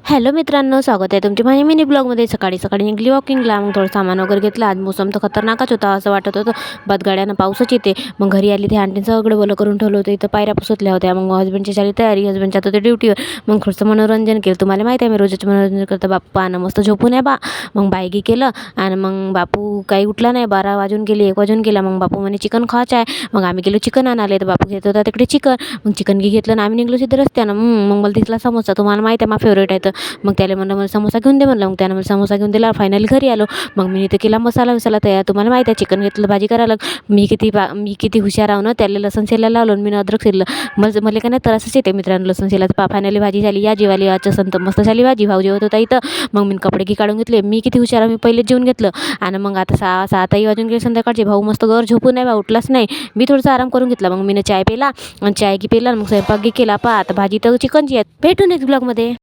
Hello मित्रांनो, स्वागत आहे तुमच्या माझ्या मिनी ब्लॉगमध्ये. सकाळी सकाळी निघली वॉकिंगला. मग थोडं सामान वगैरे घेतलं. आज मोसम तर खतरनाकच होता, असं वाटत होतं बदगाड्यानं पाऊसच येते. मग घरी आली, ते आंटीनं सगळं बोलं करून ठेवलं होतं. इथं पायऱ्या पुसतल्या होत्या. मग हसबंडची झाली तयारी, हसबंडच्या तर ते ड्युटीवर. मग थोडंसं मनोरंजन केलं. तुम्हाला माहिती आहे मी रोजच मनोरंजन करतं. बाप्पानं मस्त झोपून आहे बा. मग बायगी केलं आणि मग बापू काही उठला नाही. 12 वाजून गेले, 1 वाजून गेला. मग बापू म्हणे चिकन खायचं आहे. मग आम्ही गेलो चिकन आणायला. तर बापू घेत होता तिकडे चिकन. मग चिकन घेतलं आणि आम्ही निघलो सिद्धं रस्त्यानं. मग मला दिसला समोसा. तुम्हाला माहिती आहे माझा फेवरेट आहे. तर मग त्याला म्हणलं मला समोसा घेऊन दे म्हणलं. मग त्यानं मला समोसा घेऊन दिला. फायनली घरी आलो. मग मी इथे केला मसाला तयार. तुम्हाला माहिती आहे चिकन घेतलं, भाजी करायला. मी किती हुशार आहो ना. त्याला लसूण शेलायला लावलं आणि मी अद्रक शेललं. मला का नाही तर असंच येते मित्रांनो लसूण शेलाचं. फायनली भाजी झाली. या जेवाली आजचं संत मस्त झाली भाजी. भाऊ जेवत होता इथं. मग मी कपडे की काढून घेतले. मी किती हुशार आहे, मी पहिलेच जेवून घेतलं. आणि मग आता 6 वाजून गेले संध्याकाळचे. भाऊ मस्त घर झोपून नाही बा, उठलाच नाही. मी थोडासा आराम करून घेतला. मग मी चाय पिला आणि चाय की पिला. मग स्वयंपाक केला. आता भाजी तर चिकनची आहे. भेटू नेक्स्ट ब्लॉगमध्ये.